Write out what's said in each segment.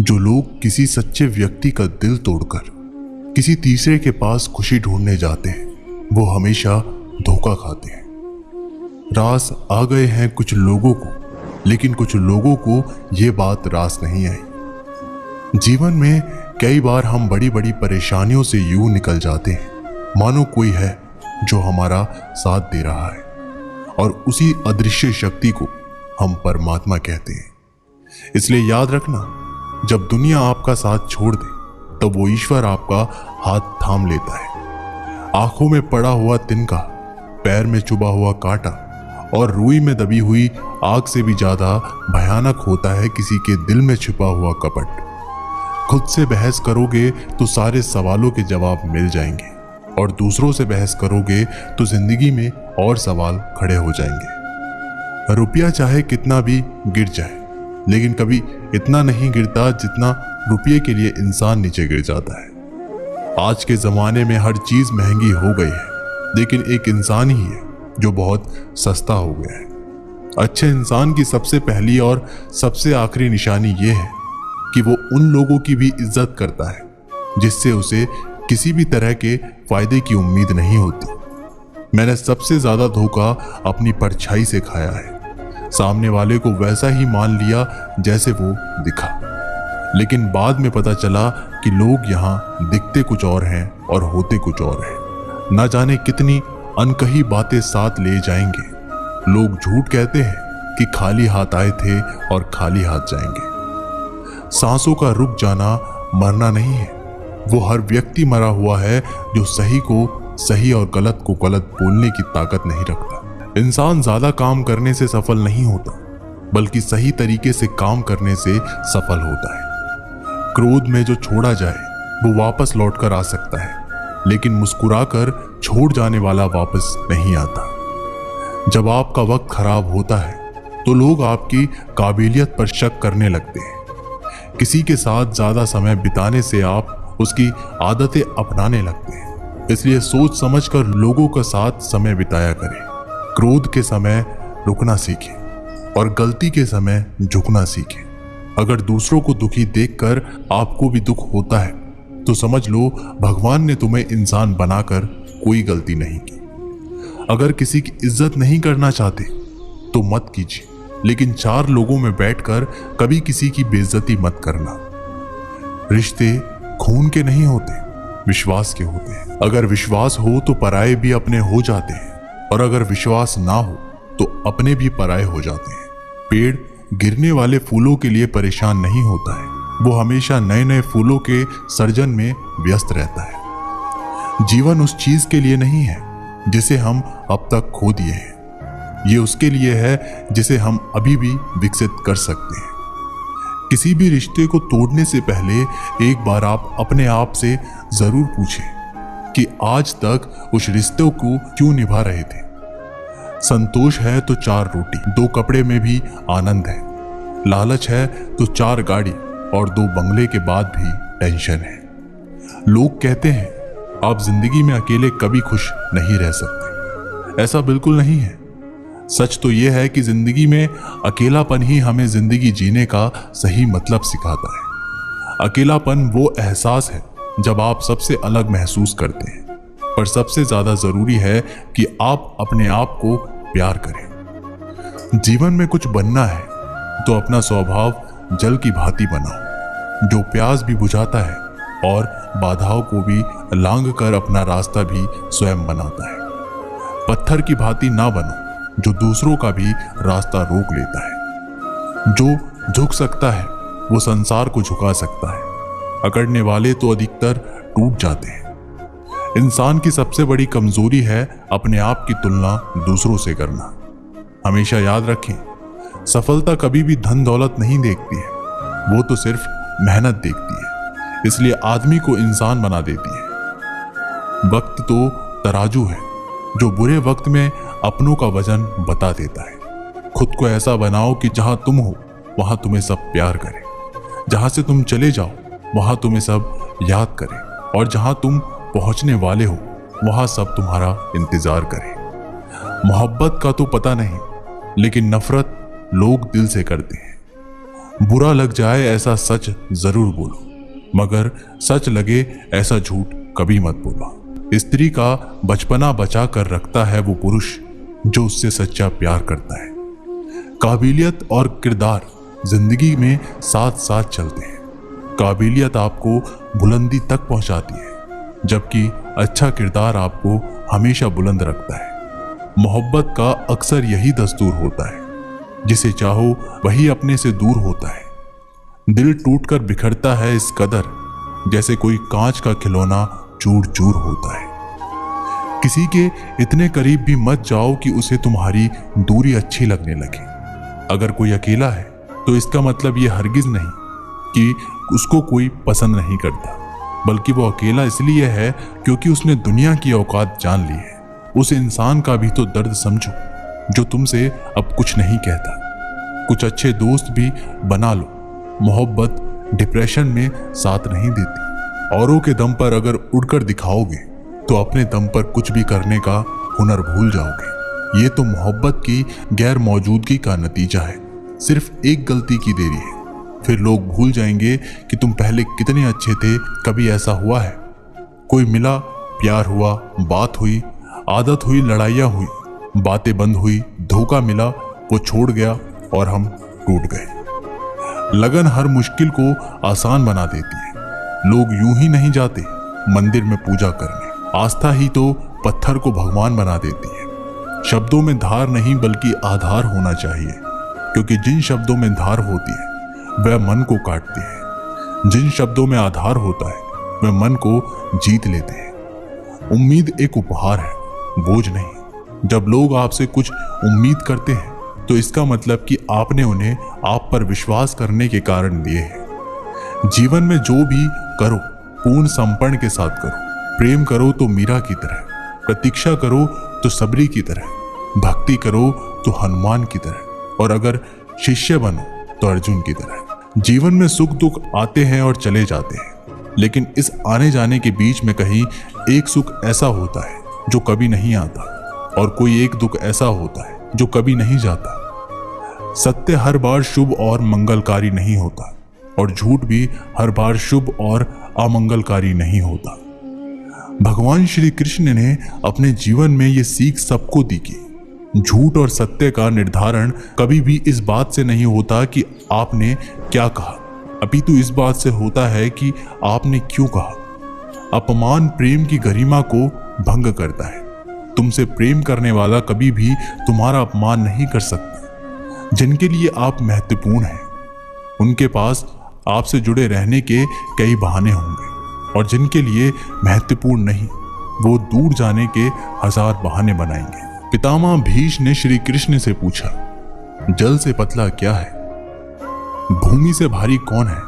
जो लोग किसी सच्चे व्यक्ति का दिल तोड़कर किसी तीसरे के पास खुशी ढूंढने जाते हैं, वो हमेशा धोखा खाते हैं। रास आ गए हैं कुछ लोगों को, लेकिन कुछ लोगों को ये बात रास नहीं आई। जीवन में कई बार हम बड़ी बड़ी परेशानियों से यूं निकल जाते हैं मानो कोई है जो हमारा साथ दे रहा है, और उसी अदृश्य शक्ति को हम परमात्मा कहते हैं। इसलिए याद रखना, जब दुनिया आपका साथ छोड़ दे तब वो ईश्वर आपका हाथ थाम लेता है। आंखों में पड़ा हुआ तिनका, पैर में चुभा हुआ कांटा और रुई में दबी हुई आग से भी ज्यादा भयानक होता है किसी के दिल में छिपा हुआ कपट। खुद से बहस करोगे तो सारे सवालों के जवाब मिल जाएंगे, और दूसरों से बहस करोगे तो जिंदगी में और सवाल खड़े हो जाएंगे। रुपया चाहे कितना भी गिर जाए, लेकिन कभी इतना नहीं गिरता जितना रुपये के लिए इंसान नीचे गिर जाता है। आज के जमाने में हर चीज महंगी हो गई है, लेकिन एक इंसान ही है जो बहुत सस्ता हो गया है। अच्छे इंसान की सबसे पहली और सबसे आखिरी निशानी यह है कि वो उन लोगों की भी इज्जत करता है जिससे उसे किसी भी तरह के फायदे की उम्मीद नहीं होती। मैंने सबसे ज्यादा धोखा अपनी परछाई से खाया है। सामने वाले को वैसा ही मान लिया जैसे वो दिखा, लेकिन बाद में पता चला कि लोग यहाँ दिखते कुछ और हैं और होते कुछ और हैं। ना जाने कितनी अनकही बातें साथ ले जाएंगे। लोग झूठ कहते हैं कि खाली हाथ आए थे और खाली हाथ जाएंगे। सांसों का रुक जाना मरना नहीं है, वो हर व्यक्ति मरा हुआ है जो सही को सही और गलत को गलत बोलने की ताकत नहीं रखता। इंसान ज्यादा काम करने से सफल नहीं होता, बल्कि सही तरीके से काम करने से सफल होता है। क्रोध में जो छोड़ा जाए वो वापस लौटकर आ सकता है, लेकिन मुस्कुराकर छोड़ जाने वाला वापस नहीं आता। जब आपका वक्त खराब होता है तो लोग आपकी काबिलियत पर शक करने लगते हैं। किसी के साथ ज्यादा समय बिताने से आप उसकी आदतें अपनाने लगते हैं। इसलिए सोच समझकर लोगों के साथ समय बिताया करें। क्रोध के समय रुकना सीखें और गलती के समय झुकना सीखें। अगर दूसरों को दुखी देखकर आपको भी दुख होता है तो समझ लो भगवान ने तुम्हें इंसान बनाकर कोई गलती नहीं की। अगर किसी की इज्जत नहीं करना चाहते तो मत कीजिए, लेकिन चार लोगों में बैठकर कभी किसी की बेइज्जती मत करना। रिश्ते खून के नहीं होते, विश्वास के होते हैं। अगर विश्वास हो तो पराये भी अपने हो जाते हैं, और अगर विश्वास ना हो तो अपने भी पराये हो जाते हैं। पेड़ गिरने वाले फूलों के लिए परेशान नहीं होता है, वो हमेशा नए नए फूलों के सर्जन में व्यस्त रहता है। जीवन उस चीज के लिए नहीं है जिसे हम अब तक खो दिए हैं, ये उसके लिए है जिसे हम अभी भी विकसित कर सकते हैं। किसी भी रिश्ते को तोड़ने से पहले एक बार आप अपने आप से जरूर पूछें कि आज तक उस रिश्ते को क्यों निभा रहे थे। संतोष है तो 4 रोटी, 2 कपड़े में भी आनंद है। लालच है तो 4 गाड़ी और 2 बंगले के बाद भी टेंशन है। लोग कहते हैं आप जिंदगी में अकेले कभी खुश नहीं रह सकते। ऐसा बिल्कुल नहीं है। सच तो यह है कि जिंदगी में अकेलापन ही हमें जिंदगी जीने का सही मतलब सिखाता है। अकेलापन वो एहसास है जब आप सबसे अलग महसूस करते हैं, पर सबसे ज्यादा जरूरी है कि आप अपने आप को प्यार करें। जीवन में कुछ बनना है तो अपना स्वभाव जल की भांति बनाओ, जो प्यास भी बुझाता है और बाधाओं को भी लांघ कर अपना रास्ता भी स्वयं बनाता है। पत्थर की भांति ना बनो जो दूसरों का भी रास्ता रोक लेता है। जो झुक सकता है वो संसार को झुका सकता है। अकड़ने वाले तो अधिकतर टूट जाते हैं। इंसान की सबसे बड़ी कमजोरी है अपने आप की तुलना दूसरों से करना। हमेशा याद रखें, सफलता कभी भी धन दौलत नहीं देखती है, वो तो सिर्फ मेहनत देखती है। इसलिए आदमी को इंसान बना देती है। वक्त तो तराजू है जो बुरे वक्त में अपनों का वजन बता देता है। खुद को ऐसा बनाओ कि जहां तुम हो वहां तुम्हें सब प्यार करें, जहां से तुम चले जाओ वहां तुम्हें सब याद करें, और जहां तुम पहुंचने वाले हो वहां सब तुम्हारा इंतजार करें। मोहब्बत का तो पता नहीं, लेकिन नफरत लोग दिल से करते हैं। बुरा लग जाए ऐसा सच जरूर बोलो, मगर सच लगे ऐसा झूठ कभी मत बोलो। स्त्री का बचपना बचा कर रखता है वो पुरुष जो उससे सच्चा प्यार करता है। काबिलियत और किरदार जिंदगी में साथ साथ चलते हैं। काबिलियत आपको बुलंदी तक पहुंचाती है, जबकि अच्छा किरदार आपको हमेशा बुलंद रखता है। मोहब्बत का अक्सर यही दस्तूर होता है, जिसे चाहो वही अपने से दूर होता है। दिल टूटकर बिखरता है इस कदर, जैसे कोई कांच का खिलौना चूर चूर होता है। किसी के इतने करीब भी मत जाओ कि उसे तुम्हारी दूरी अच्छी लगने लगे। अगर कोई अकेला है तो इसका मतलब ये हरगिज नहीं कि उसको कोई पसंद नहीं करता, बल्कि वो अकेला इसलिए है क्योंकि उसने दुनिया की औकात जान ली है। उस इंसान का भी तो दर्द समझो जो तुमसे अब कुछ नहीं कहता। कुछ अच्छे दोस्त भी बना लो। मोहब्बत डिप्रेशन में साथ नहीं देती। औरों के दम पर अगर उड़कर दिखाओगे तो अपने दम पर कुछ भी करने का हुनर भूल जाओगे। ये तो मोहब्बत की गैर मौजूदगी का नतीजा है। सिर्फ एक गलती की देरी है, फिर लोग भूल जाएंगे कि तुम पहले कितने अच्छे थे। कभी ऐसा हुआ है कोई मिला, प्यार हुआ, बात हुई, आदत हुई, लड़ाइयाँ हुई, बातें बंद हुई, धोखा मिला, वो छोड़ गया और हम टूट गए। लगन हर मुश्किल को आसान बना देती है। लोग यूं ही नहीं जाते मंदिर में पूजा करने। आस्था ही तो पत्थर को भगवान बना देती है। शब्दों में धार नहीं बल्कि आधार होना चाहिए, क्योंकि जिन शब्दों में धार होती है वह मन को काटती है। जिन शब्दों में आधार होता है वह मन को जीत लेते हैं। उम्मीद एक उपहार है, बोझ नहीं। जब लोग आपसे कुछ उम्मीद करते हैं तो इसका मतलब कि आपने उन्हें आप पर विश्वास करने के कारण दिए हैं। जीवन में जो भी करो पूर्ण समर्पण के साथ करो। प्रेम करो तो मीरा की तरह, प्रतीक्षा करो तो सबरी की तरह, भक्ति करो तो हनुमान की तरह, और अगर शिष्य बनो तो अर्जुन की तरह। जीवन में सुख दुख आते हैं और चले जाते हैं, लेकिन इस आने जाने के बीच में कहीं एक सुख ऐसा होता है जो कभी नहीं आता, और कोई एक दुख ऐसा होता है जो कभी नहीं जाता। सत्य हर बार शुभ और मंगलकारी नहीं होता, और झूठ भी हर बार शुभ और अमंगलकारी नहीं होता। भगवान श्री कृष्ण ने अपने जीवन में ये सीख सबको दी कि झूठ और सत्य का निर्धारण कभी भी इस बात से नहीं होता कि आपने क्या कहा, अपितु इस बात से होता है कि आपने क्यों कहा। अपमान प्रेम की गरिमा को भंग करता है। तुमसे प्रेम करने वाला कभी भी तुम्हारा अपमान नहीं कर सकता। जिनके लिए आप महत्वपूर्ण हैं उनके पास आपसे जुड़े रहने के कई बहाने होंगे, और जिनके लिए महत्वपूर्ण नहीं वो दूर जाने के हजार बहाने बनाएंगे। पितामह भीष्म ने श्री कृष्ण से पूछा, जल से पतला क्या है? भूमि से भारी कौन है?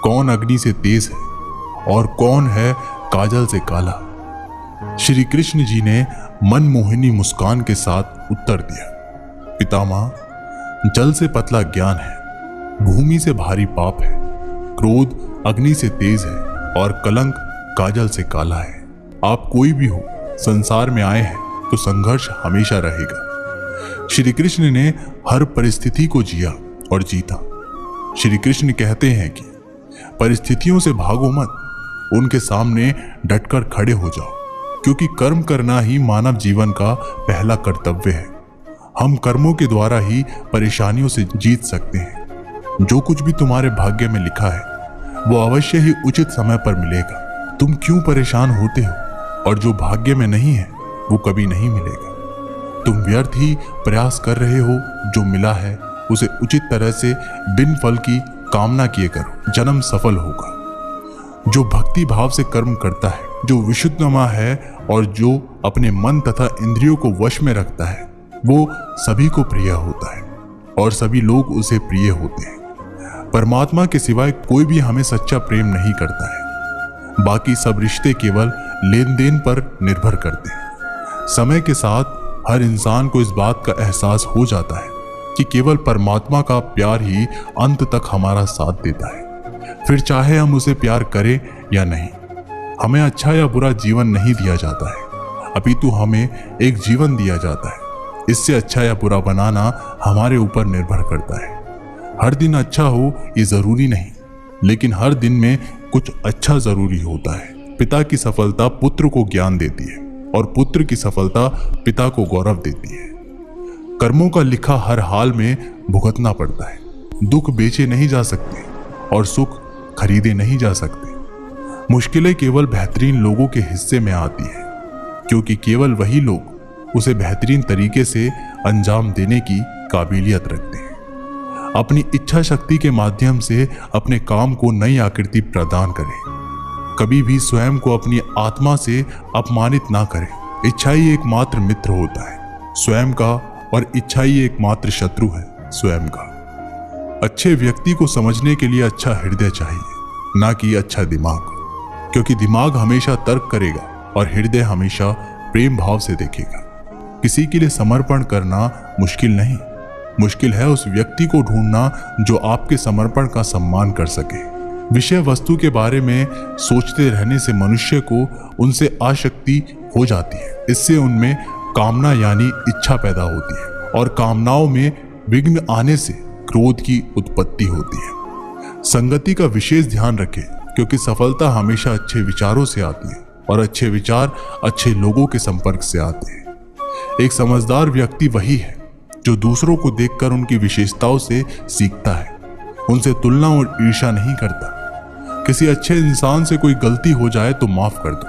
कौन अग्नि से तेज है? और कौन है काजल से काला? श्री कृष्ण जी ने मनमोहिनी मुस्कान के साथ उत्तर दिया, पितामह, जल से पतला ज्ञान है, भूमि से भारी पाप है, क्रोध अग्नि से तेज है, और कलंक काजल से काला है। आप कोई भी हो, संसार में आए हैं तो संघर्ष हमेशा रहेगा। श्री कृष्ण ने हर परिस्थिति को जिया और जीता। श्री कृष्ण कहते हैं कि परिस्थितियों से भागो मत, उनके सामने डटकर खड़े हो जाओ, क्योंकि कर्म करना ही मानव जीवन का पहला कर्तव्य है। हम कर्मों के द्वारा ही परेशानियों से जीत सकते हैं। जो कुछ भी तुम्हारे भाग्य में लिखा है वो अवश्य ही उचित समय पर मिलेगा। तुम क्यों परेशान होते हो? और जो भाग्य में नहीं है वो कभी नहीं मिलेगा। तुम व्यर्थ ही प्रयास कर रहे हो। जो मिला है उसे उचित तरह से बिन फल की कामना किए करो, जन्म सफल होगा। जो भक्ति भाव से कर्म करता है, जो विशुद्धमा है और जो अपने मन तथा इंद्रियों को वश में रखता है, वो सभी को प्रिय होता है और सभी लोग उसे प्रिय होते हैं। परमात्मा के सिवाय कोई भी हमें सच्चा प्रेम नहीं करता है। बाकी सब रिश्ते केवल लेन देन पर निर्भर करते हैं। समय के साथ हर इंसान को इस बात का एहसास हो जाता है कि केवल परमात्मा का प्यार ही अंत तक हमारा साथ देता है। फिर चाहे हम उसे प्यार करें या नहीं, हमें अच्छा या बुरा जीवन नहीं दिया जाता है, अपितु हमें एक जीवन दिया जाता है। इससे अच्छा या बुरा बनाना हमारे ऊपर निर्भर करता है। हर दिन अच्छा हो ये जरूरी नहीं, लेकिन हर दिन में कुछ अच्छा जरूरी होता है। पिता की सफलता पुत्र को ज्ञान देती है और पुत्र की सफलता पिता को गौरव देती है। कर्मों का लिखा हर हाल में भुगतना पड़ता है। दुख बेचे नहीं जा सकते और सुख खरीदे नहीं जा सकते। मुश्किलें केवल बेहतरीन लोगों के हिस्से में आती है, क्योंकि केवल वही लोग उसे बेहतरीन तरीके से अंजाम देने की काबिलियत रखते हैं। अपनी इच्छा शक्ति के माध्यम से अपने काम को नई आकृति प्रदान करें। कभी भी स्वयं को अपनी आत्मा से अपमानित ना करें। इच्छा ही एकमात्र मित्र होता है स्वयं का, और इच्छा ही एकमात्र शत्रु है स्वयं का। अच्छे व्यक्ति को समझने के लिए अच्छा हृदय चाहिए, ना कि अच्छा दिमाग, क्योंकि दिमाग हमेशा तर्क करेगा और हृदय हमेशा प्रेम भाव से देखेगा। किसी के लिए समर्पण करना मुश्किल नहीं, मुश्किल है उस व्यक्ति को ढूंढना जो आपके समर्पण का सम्मान कर सके। विषय वस्तु के बारे में सोचते रहने से मनुष्य को उनसे आसक्ति हो जाती है। इससे उनमें कामना यानी इच्छा पैदा होती है, और कामनाओं में विघ्न आने से क्रोध की उत्पत्ति होती है। संगति का विशेष ध्यान रखें, क्योंकि सफलता हमेशा अच्छे विचारों से आती है और अच्छे विचार अच्छे लोगों के संपर्क से आते हैं। एक समझदार व्यक्ति वही है जो दूसरों को देखकर उनकी विशेषताओं से सीखता है, उनसे तुलना और ईर्ष्या नहीं करता। किसी अच्छे इंसान से कोई गलती हो जाए तो माफ कर दो,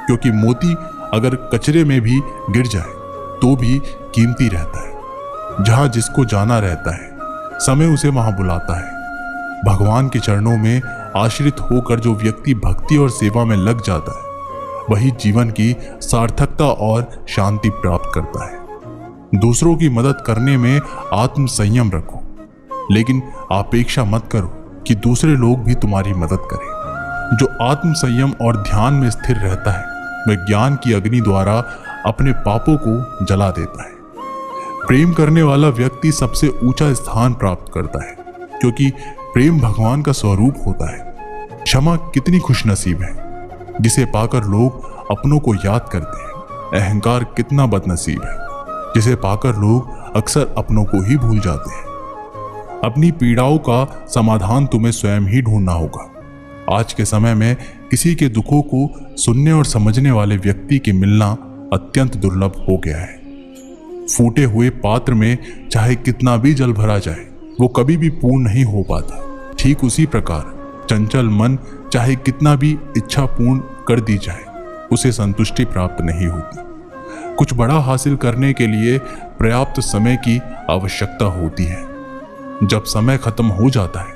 क्योंकि मोती अगर कचरे में भी गिर जाए तो भी कीमती रहता है। जहां जिसको जाना रहता है, समय उसे वहां बुलाता है। भगवान के चरणों में आश्रित होकर जो व्यक्ति भक्ति और सेवा में लग जाता है, वही जीवन की सार्थकता और शांति प्राप्त करता है। दूसरों की मदद करने में आत्म संयम रखो, लेकिन अपेक्षा मत करो कि दूसरे लोग भी तुम्हारी मदद करें। जो आत्म संयम और ध्यान में स्थिर रहता है, वह ज्ञान की अग्नि द्वारा अपने पापों को जला देता है। प्रेम करने वाला व्यक्ति सबसे ऊंचा स्थान प्राप्त करता है, क्योंकि प्रेम भगवान का स्वरूप होता है। क्षमा कितनी खुशनसीब है, जिसे पाकर लोग अपनों को याद करते हैं। अहंकार कितना बदनसीब है, जिसे पाकर लोग अक्सर अपनों को ही भूल जाते हैं। अपनी पीड़ाओं का समाधान तुम्हें स्वयं ही ढूंढना होगा। आज के समय में किसी के दुखों को सुनने और समझने वाले व्यक्ति के मिलना अत्यंत दुर्लभ हो गया है। फूटे हुए पात्र में चाहे कितना भी जल भरा जाए, वो कभी भी पूर्ण नहीं हो पाता। ठीक उसी प्रकार चंचल मन चाहे कितना भी इच्छा पूर्ण कर दी जाए, उसे संतुष्टि प्राप्त नहीं होती। कुछ बड़ा हासिल करने के लिए पर्याप्त समय की आवश्यकता होती है। जब समय खत्म हो जाता है,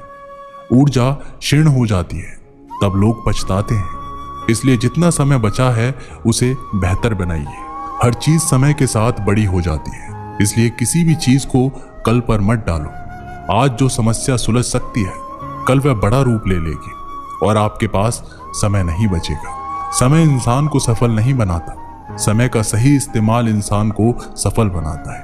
ऊर्जा क्षीण हो जाती है, तब लोग पछताते हैं। इसलिए जितना समय बचा है उसे बेहतर बनाइए। हर चीज समय के साथ बड़ी हो जाती है, इसलिए किसी भी चीज को कल पर मत डालो। आज जो समस्या सुलझ सकती है, कल वह बड़ा रूप ले लेगी और आपके पास समय नहीं बचेगा। समय इंसान को सफल नहीं बनाता, समय का सही इस्तेमाल इंसान को सफल बनाता है।